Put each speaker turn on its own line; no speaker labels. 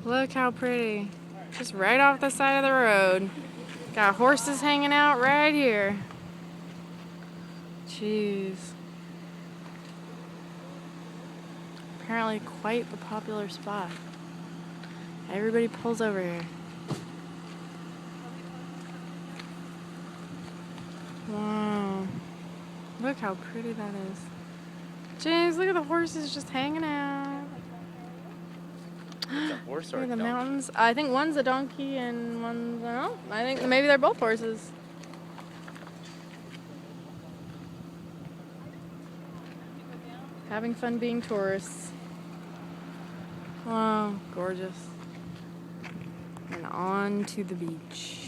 Look how pretty. Just right off the side of the road. Got horses hanging out right here. Jeez. Apparently quite the popular spot. Everybody pulls over here. Wow. Look how pretty that is. James, look at the horses just hanging out.
It's a horse or
Look
a
at the
donkey?
mountains. I think one's a donkey and one's, I don't know. I think maybe they're both horses. Having fun being tourists. Wow, gorgeous. And on to the beach.